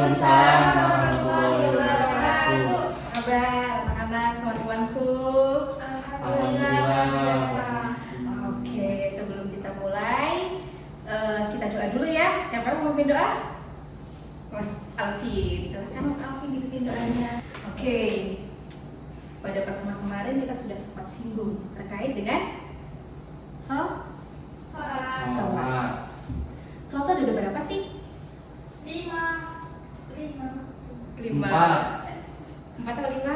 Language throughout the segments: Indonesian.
Waalaikumsalam warahmatullahi wabarakatuh. Apa kabar teman-temanku? Alhamdulillah. Oke, sebelum kita mulai, kita doa dulu ya. Siapa yang mau memimpin doa? Mas Alvin. Silakan Mas Alvin dipimpin doanya. Oke. Pada pertemuan kemarin kita sudah sempat singgung terkait dengan sholat. Sholat ada berapa sih? 5. Empat. 4 atau 5?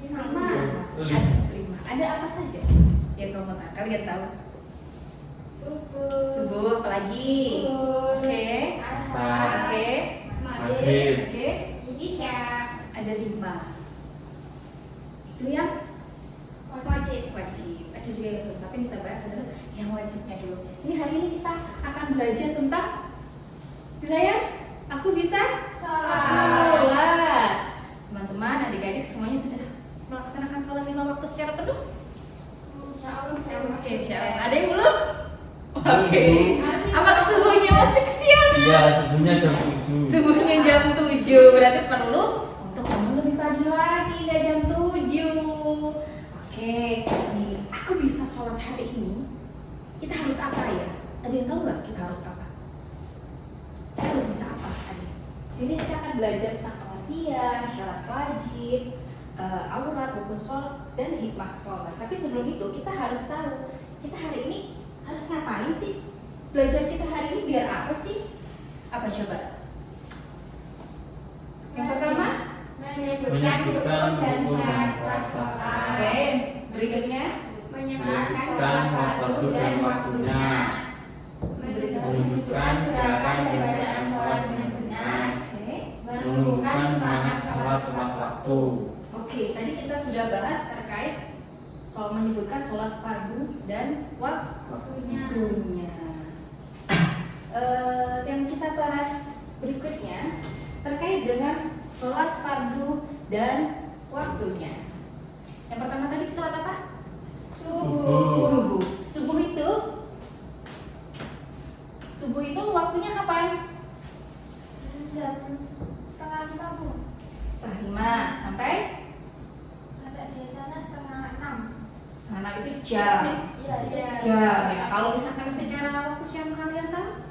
5. Ada apa saja yang kamu tahu? Kalian tahu? Subuh, apalagi? Oke. Asar. Oke. Maghrib. Oke. Isya. Ada 5. Itu yang Wajib. Ada juga yang sunnah, tapi kita bahas adalah yang wajibnya dulu. Ini hari ini kita akan belajar tentang wilayah aku bisa sholat. Teman-teman, adik-adik semuanya sudah melaksanakan sholat 5 waktu secara penuh? Oke, insya Allah. Ada yang belum? Oke. Apa subuhnya masih kesian? Iya, subuhnya jam 7. Subuhnya jam 7, berarti perlu untuk bangun lebih pagi lagi, nggak jam 7. Oke, nih, aku bisa sholat hari ini. Kita harus apa ya? Ada yang tahu nggak kita harus apa? Kita harus bisa apa? Ada. Sini kita akan belajar tentang pengertian, syarat wajib, aurat maupun sholat dan hikmah sholat. Tapi sebelum itu kita harus tahu kita hari ini harus ngapain sih? Belajar kita hari ini biar apa sih? Apa coba? Yang pertama, Menyebutkan rukun dan syarat sholat. oke. Berikutnya, Menyebutkan waktu dan waktunya. Menunjukkan gerakan bacaan sholat dengan benar. oke. Menumbuhkan semangat sholat tepat waktu. Oke, tadi kita sudah bahas terkait soal menyebutkan sholat fardu dan waktunya. Yang kita bahas berikutnya terkait dengan sholat fardu dan waktunya. Yang pertama tadi sholat apa? Subuh. Subuh itu waktunya kapan? Jam setengah 5 Bu. Setengah 5 sampai Sampai di sana setengah 6. sana itu jam. Iya. Jam. Ya, kalau misalkan secara waktu siang kalian tahu?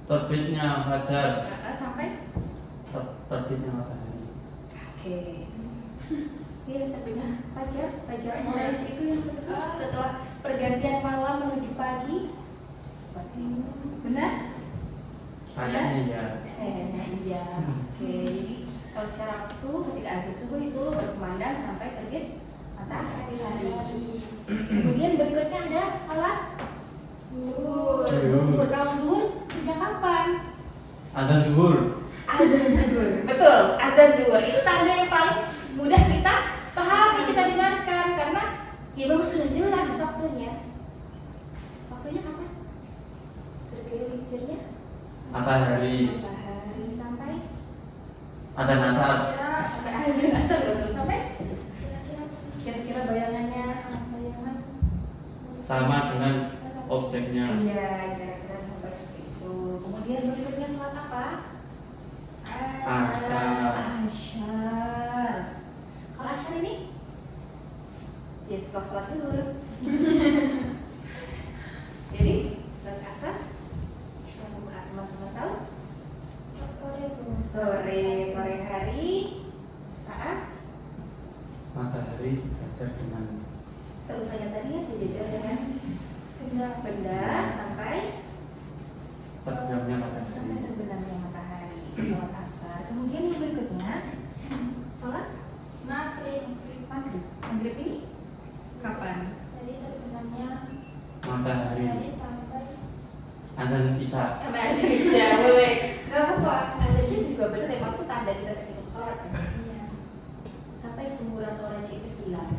Terbitnya fajar. Sampai? Terbitnya matahari. Oke. Iya, terbitnya fajar mulai itu yang setelah pergantian malam menuju pagi. Seperti ini. Benar? Kayaknya ya. Iya. Oke. Jadi kalau secara waktu ketika azan subuh itu berkumandang sampai terbit matahari. Kemudian berikutnya ada sholat zuhur. Kalau zuhur sejak kapan? Azan zuhur. Azan zuhur. Betul, azan zuhur. Itu tanda yang paling mudah kita pahami, kita dengarkan karena ya memang sudah jelas waktunya. Waktunya kapan? Bergelincirnya Matahari. matahari sampai Azan asar. sampai azan asar, betul, sampai kira-kira bayangan Sama dengan objeknya. iya, kira-kira sampai segitu. Kemudian berikutnya sholat apa? Asar. Asyar. Kalau asyar ini? Ya setelah sholat zuhur. Jadi sholat asar teman-teman tahu? Sore hari saat Matahari sejajar dengan terusannya tadi ya sejajar dengan benda sampai terbenamnya sampai matahari. terbenamnya matahari. Sholat asar. Kemudian yang berikutnya sholat maghrib ini kapan? Jadi terbenamnya Matahari. sampai Azan isya. Sampai azan isya. Boleh. Gak apa-apa. Azan isya juga benar, emang itu tanda kita sedikit sholat kan? Sampai semburan orange itu hilang.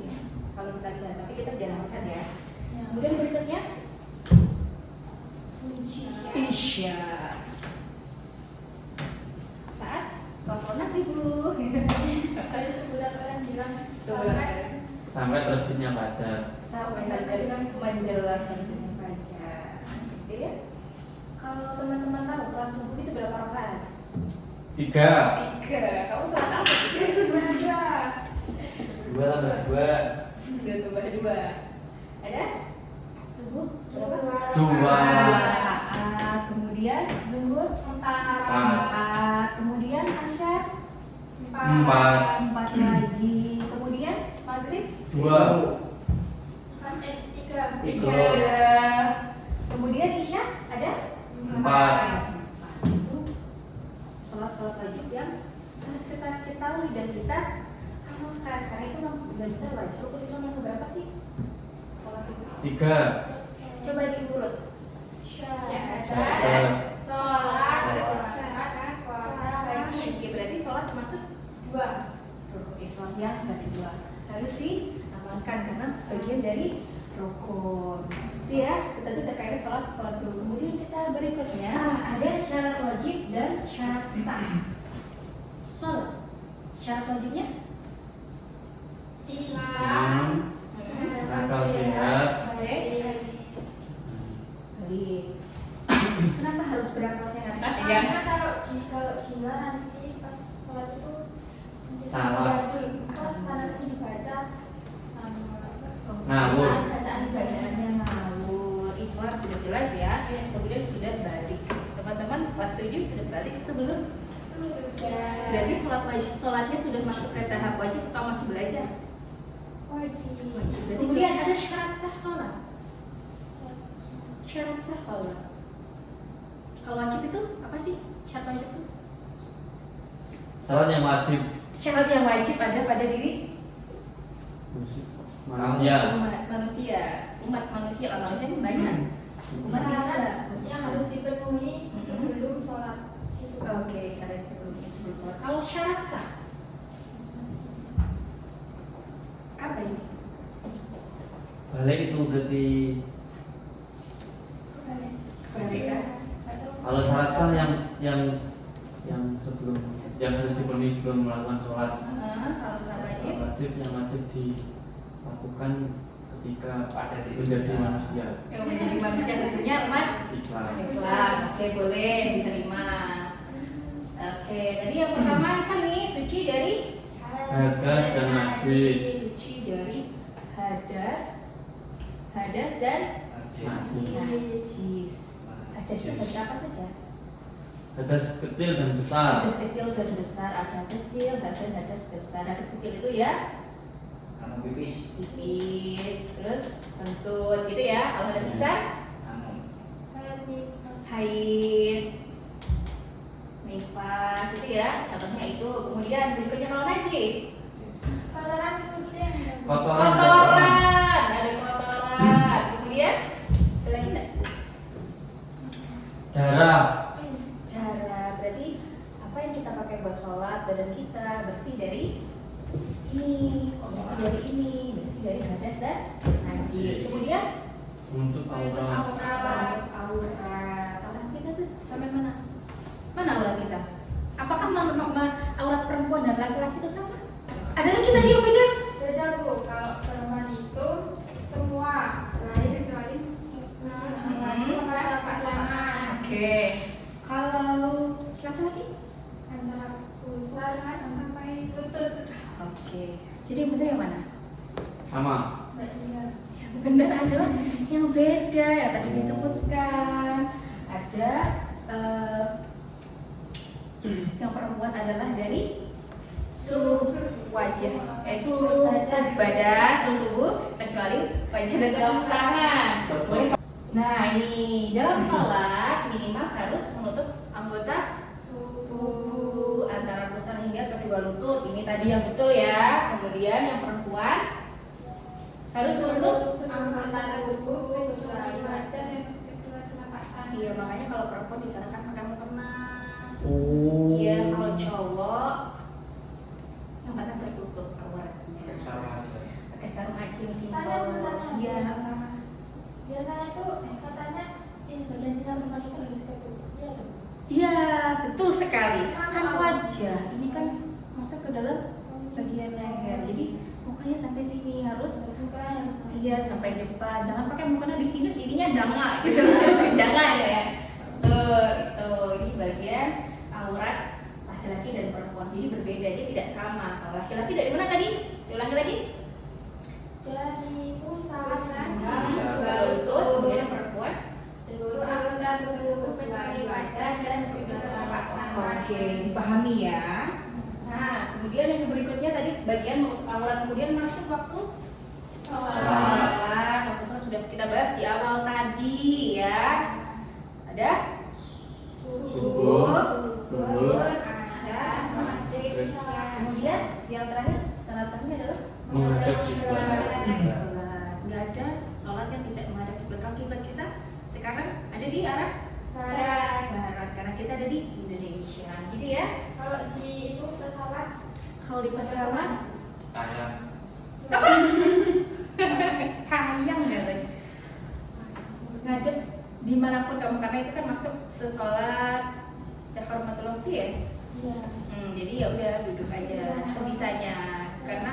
Ya. Kalau kita lihat, tapi kita jangan makan ya. Kemudian berikutnya isya. Saat sholat maghrib Bu. Tadi sebulan orang bilang Sampai terbitnya fajar. Sampai hari menjelang terbitnya fajar. Oke ya. Kalau teman-teman tahu sholat subuh Tiga. Kamu sholat apa? Dua. Dua tambah dua. Dua tambah dua. Ada? Subuh berapa? Dua. Kemudian zuhur Empat. Kemudian asyar Empat. lagi. Kemudian maghrib Dua. Tiga. Tiga. Kemudian isya ada Empat. Itu sholat wajib yang harus kita ketahui dan kita amalkan, karena itu benar-benar wajib. Rukun Islam yang keberapa sih? Sholat itu. Tiga. Coba diurut. Syahadat, sholat, Sholat. zakat, puasa, Haji. haji. Oke, berarti sholat masuk Dua. rukun Islam yang kedua. Harus diamalkan karena bagian dari rukun. Itu ya, tadi terkait sholat fardu. Kemudian kita berikutnya ada syarat wajib dan syarat sah. Sholat. Syarat wajibnya? Islam. Akal sehat. Baik. Kenapa harus berakal sehat? Karena kalau gila nanti pas sholat itu nanti Salah. pas harus dibaca Ngawur. Bacaannya ngawur. Islam sudah jelas ya. Kemudian sudah balik. Teman-teman kelas 7 sudah balik atau belum? Berarti sholatnya sudah masuk ke tahap wajib atau masih belajar? wajib. Berarti kemudian ada syarat sah sholat. Syarat sah sholat. Kalau wajib itu apa sih? Syarat wajib itu? Salat yang wajib. Syarat yang wajib ada pada diri Manusia. umat manusia lah, manusia kan banyak. Umat Islam Yang harus dipenuhi sebelum sholat. Gitu. Oke, syarat sebelum sholat. Kalau syarat sah apa ini? Balik itu berarti Kebalikan. kalau syarat sah yang sebelum yang harus dipenuhi sebelum melakukan sholat. Kalau syarat wajib Wajib yang wajib dilakukan ketika menjadi manusia yang menjadi manusia tentunya umat Islam. Islam. Oke, boleh diterima. Oke, tadi yang pertama apa ini? Suci dari Hadas dan najis. suci dari hadas dan najis. Hadas itu hadas apa saja? Hadas kecil dan besar. Hadas kecil dan besar. Ada kecil, ada hadas besar. Hadas kecil itu ya pipis, terus kentut gitu ya. Kalau hadas besar haid, nifas itu ya. Contohnya itu. Kemudian berikutnya kalau najis, Kotoran putih. kotoran, ada kotoran. Kemudian ada lagi nggak? Darah. Darah. Berarti apa yang kita pakai buat sholat, badan kita bersih dari ini, bersih dari ini, bersih dari hadas dan najis. Kemudian Untuk aurat. aurat kita tuh sampai mana? Mana aurat kita? Apakah aurat perempuan dan laki-laki itu sama? Ada lagi tadi yang beda? Beda Bu, kalau perempuan itu semua selain kecuali telapak tangan. Oke. Kalau laki-laki? Antara pusat sampai lutut. Oke. Jadi yang benar yang mana? Sama. Mbak Dina. Yang benar adalah yang beda yang tadi disebutkan. Ada yang perempuan adalah dari seluruh wajah, seluruh badan, seluruh tubuh kecuali wajah dan telapak tangan. Boleh. Nah ini dalam sholat minimal harus menutup anggota tubuh antara pusar hingga kedua lutut. Ini tadi yang betul ya. Kemudian yang perempuan harus menutup anggota tubuh kecuali wajah dan kedua telapak tangan. Iya, makanya kalau perempuan disarankan pakai mukena. Oh. Iya, kalau cowok yang mana tertutup auratnya. Pakai sarung aja yang simpel. Tanya. Iya. Biasanya tuh katanya sini bagian sini perempuan itu harus ketutup. Iya tuh. Iya, betul sekali. Kan Masuk. wajah ini kan masuk ke dalam bagian leher. Jadi mukanya sampai sini harus. Bukan yang sama. Iya, sampai depan. Jangan pakai mukanya di sini, sininya danga gitu. Jangan ya. Tuh, itu ini bagian aurat jadi berbeda, dia tidak sama. Kalau laki-laki dari mana tadi? Ulangi lagi. Dari pusat Dua lutut, kemudian perempuan. seluruh anggota tubuh kecuali wajah dan kedua telapak tangan. Oke, dipahami ya. Nah, kemudian yang berikutnya tadi bagian awal, kemudian masuk waktu sholat. Waktu sholat sudah kita bahas di awal tadi ya. Ada subuh, Zuhur, asar, maghrib, isya. kemudian yang terakhir salat sahnya adalah Menghadap kiblat. kiblat. Nggak ada sholat yang tidak menghadap kiblat. Kalau kiblat kita sekarang ada di arah barat karena kita ada di Indonesia, gitu ya. Kalau di itu pesawat Kalau di pesawat Kayak apa? Kayang kan? Ngadep dimanapun kamu karena itu kan masuk sesolat hormatul waktu ya. iya. Jadi ya udah duduk aja sebisanya karena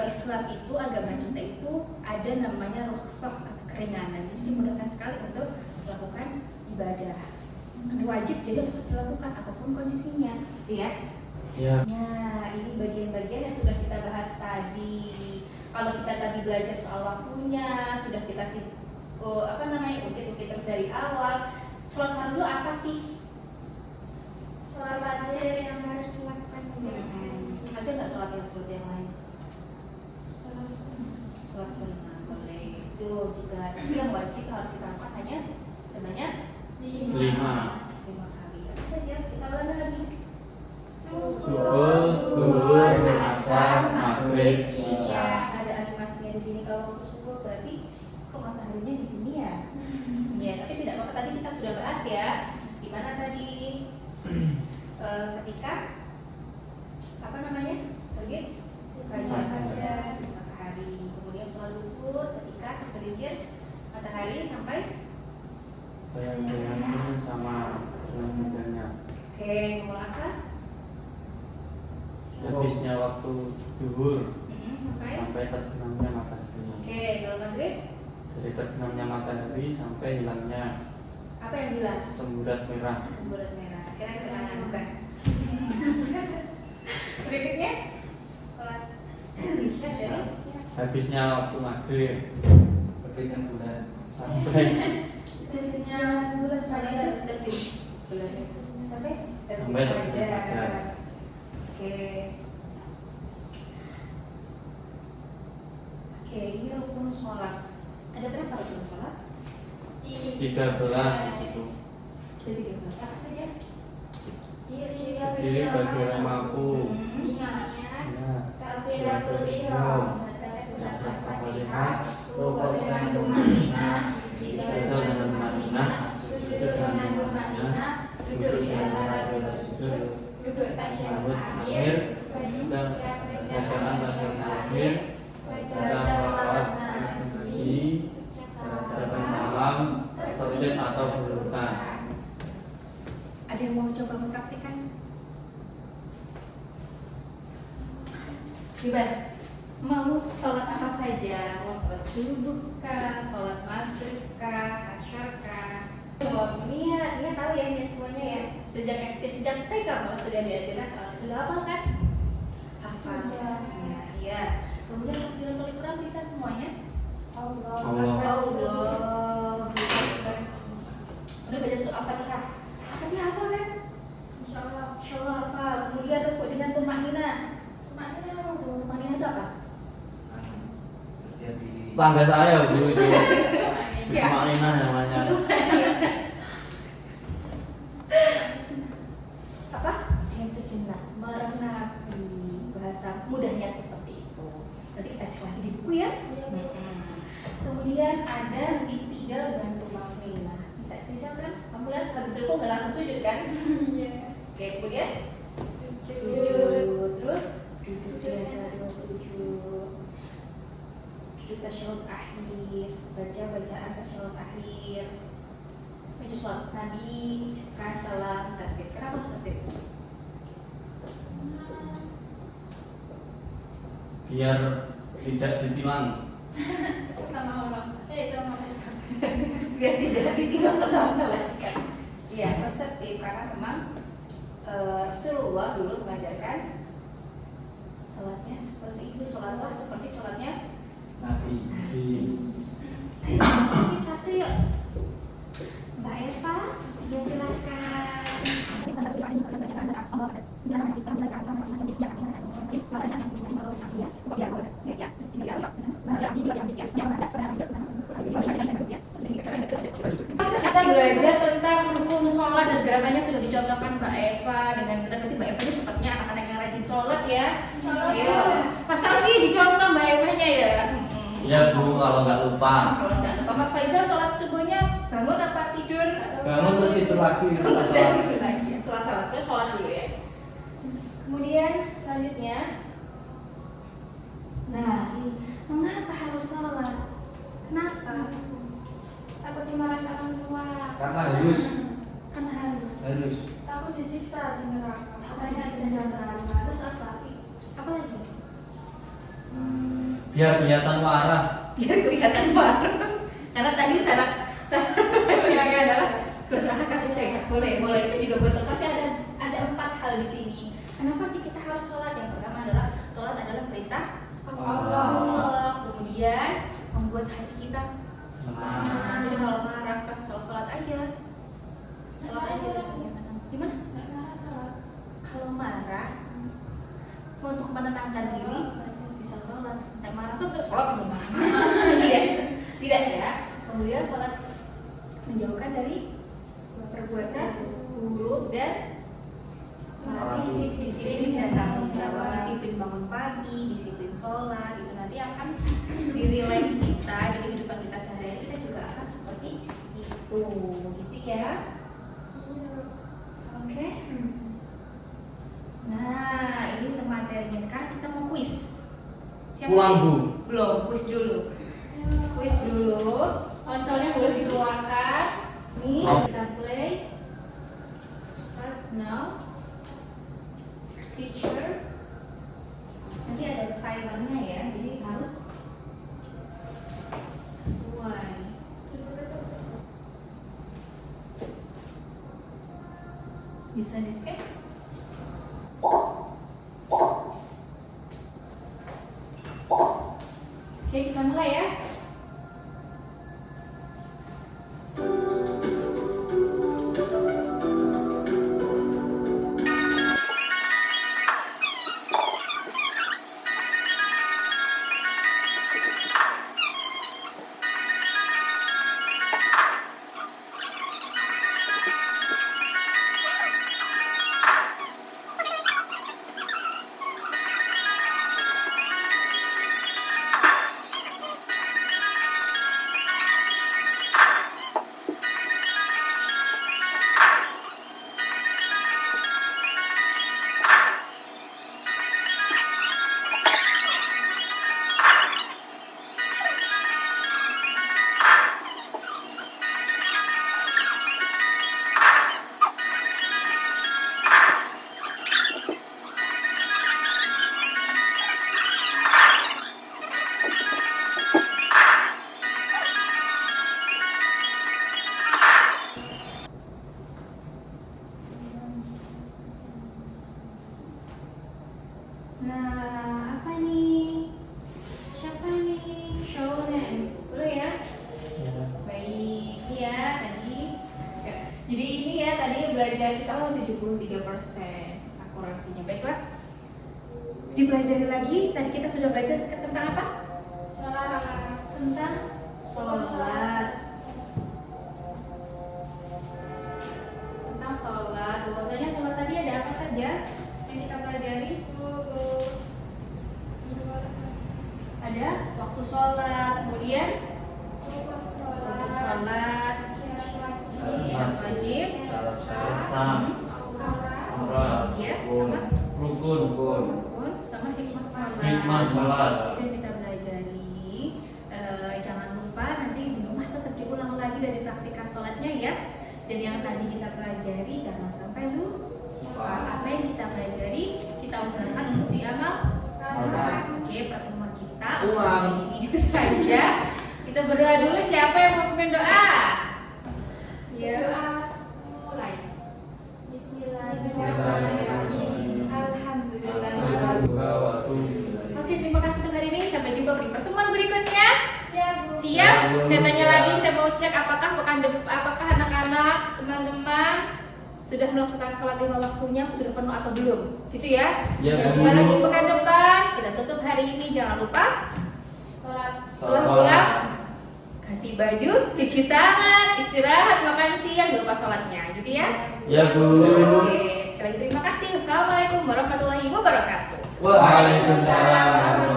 Islam itu agama kita itu ada namanya rukhsah atau keringanan, jadi dimudahkan sekali untuk melakukan ibadah. Wajib jadi harus dilakukan apapun kondisinya, gitu ya. ya. Nah, ini bagian-bagian yang sudah kita bahas tadi. Kalau kita tadi belajar soal waktunya, sudah kita ukit-ukit terus dari awal. Sholat fardu apa sih? Sholat wajib yang harus dilakukan Ada nggak sholat yang lain? Sholat sunnah boleh itu juga. Tapi yang wajib harus kita lakukan hanya sebanyak 5. 5 kali. Apa saja? Kita ulangi lagi. Subuh, zuhur, asar, maghrib, isya. Ada animasinya di sini. Kalau waktu subuh berarti kok mataharinya di sini ya? Ya, tapi tidak apa-apa, tadi kita sudah bahas ya. Di mana tadi ketika apa namanya? Terbit fajar matahari. Kemudian sholat zuhur ketika tergelincir matahari sampai Bayang-bayangnya sama dengan mudahnya. oke, mulai asar Habisnya waktu zuhur sampai terbenamnya matahari. oke, kalau maghrib Dari terbenamnya matahari sampai hilangnya apa yang bilang? semburat merah. Semburat merah. Kira kenangan bukan? Berikutnya sholat isya dari Habisnya waktu maghrib Terbitnya bulan. sampai terbitnya bulan sampai terbit bulan sampai Sampai terbit fajar. fajar. Oke. Oke, ini rukun sholat. Ada berapa rukun sholat? 13 itu. Jadi 13 apa saja? Berdiri bagi orang mampu. imamnya Ya. takbiratul ihram baca surat al-fatihah rukuk dengan Itu tumanina dengan tumanina, sujud dengan tumanina duduk di antara dua sujud duduk tasyahud akhir dan bacaan tasyahud akhir, baca salawat Nabi, ucapan salam, tahlil atau berurutan. Ada yang mau coba mempraktikkan? Bebas. Mau sholat apa saja, mau sholat subuh kah, sholat maghrib kah, asyar kah. Oh, ini tahu ya ini semuanya ya. Sejak SD, sejak TK malah sudah diajarkan sholat itu hafal kan? Hafal pastinya. Ya. Kemudian takbiratul ihram bisa semuanya? Allah Allah. Udah baca surah Al-Fatihah. Al-Fatihah hafal kan? insyaallah Insyaallah hafal. Kemudian rukuk dengan tumanina. tumanina Tumanina itu apa? Terjadi Tangga saya Bu itu. Siapa? Maknina namanya. Tumanina. Apa? Diam sejenak, meresapi. Bahasa mudahnya seperti itu. Nanti kita cek lagi di buku ya. Kemudian ada i'tidal dengan tumanina. Bisa i'tidal kan? Kamu lihat habis rukuk nggak langsung sujud kan? Oke, kemudian sujud, terus duduk di antara dua sujud, duduk tasyahud akhir, baca bacaan tasyahud akhir, baca sholat Nabi, ucapkan salam, takbir. Kenapa harus takbir? Biar tidak ditilang. sama Allah sama malaikat Biar tidak ditinggal sama malaikat. Iya, harus tertib karena memang Rasulullah dulu mengajarkan sholatnya seperti itu, sholatlah seperti sholatnya Nabi. Nabi. Satu yuk. Mbak Eva, silakan. Kita belajar tentang rukun sholat dan gerakannya sudah dicontohkan Mbak Eva dengan benar. Berarti Mbak Eva ini sepertinya anak-anak yang rajin sholat ya. Ayo, Mas Alfi dicontoh Mbak Evanya ya. Iya Bu, kalau nggak lupa. Kalau nggak lupa Mas Faizal sholat subuhnya bangun apa tidur? Bangun terus tidur lagi. Dan tidur lagi ya. Setelah sholat terus sholat dulu ya. Kemudian selanjutnya, nah ini mengapa harus sholat? Kenapa? Takut dimarahin orang tua. Karena harus. Karena harus. Takut disiksa di neraka. Takut disiksa di neraka. Terus apa? Apa lagi? Biar kelihatan waras. Biar kelihatan waras. Karena tadi syarat bacanya adalah berakal sehat. Boleh itu juga betul. Tapi ada 4 hal di sini. Kenapa sih kita harus sholat? Yang pertama adalah sholat adalah perintah Allah. Kemudian membuat hati kita Senang. jadi kalau marah pas sholat aja. Sholat aja. Gimana? Nggak marah sholat. Kalau marah untuk menenangkan diri bisa sholat. Marah sholat sambil marah. Tidak ya. Kemudian sholat menjauhkan dari perbuatan buruk dan melatih disiplin dan tanggung jawab. Disiplin bangun pagi, disiplin sholat, itu nanti akan di real life kita, di kehidupan kita sehari-hari kita juga akan seperti itu, gitu ya. Oke. Nah, ini materinya. Sekarang kita mau kuis. Siap Pulang, kuis? Bu. Belum, kuis dulu. Kuis dulu. Konsolnya boleh dikeluarkan. Nih, kita play. Start now. Teacher. Nanti ada timernya ya, jadi harus sesuai. Bisa di-skip? Oke, kita mulai ya. Nah, apa nih? Siapa nih? Show names. Boleh ya? Baik, ya tadi. Ya, jadi ini ya tadi belajar kita 73% akurasinya. Baiklah. Dipelajari lagi. Tadi kita sudah belajar tentang apa? Sholat. Tentang sholat. Tentang sholat. Bahwasanya sholat tadi ada apa saja yang kita pelajari? Ada waktu sholat, kemudian waktu sholat, syarat wajib, Sah. Aurat. ya, sama Rukun. rukun, sama hikmah sholat. Hikmah sholat. Itu yang kita pelajari. Jangan lupa nanti di rumah tetap diulang lagi dan dipraktikkan sholatnya ya. Dan yang tadi kita pelajari jangan sampai lupa. Apa yang kita pelajari kita usahakan untuk diamalkan. Oke, pertemuan kita hari ini itu saja. Kita berdoa dulu. Siapa yang mau pimpin doa? Ya. Doa mulai. Bismillahirrahmanirrahim. cek apakah anak-anak, teman-teman sudah melakukan sholat 5 waktunya sudah penuh atau belum, gitu ya. Ya, Jumpa lagi pekan depan. Kita tutup hari ini. Jangan lupa setelah pulang ganti baju, cuci tangan, istirahat, makan siang, jangan lupa sholatnya, gitu ya. Ya Bu. Oke, sekali lagi terima kasih. Wassalamualaikum warahmatullahi wabarakatuh. Waalaikumsalam.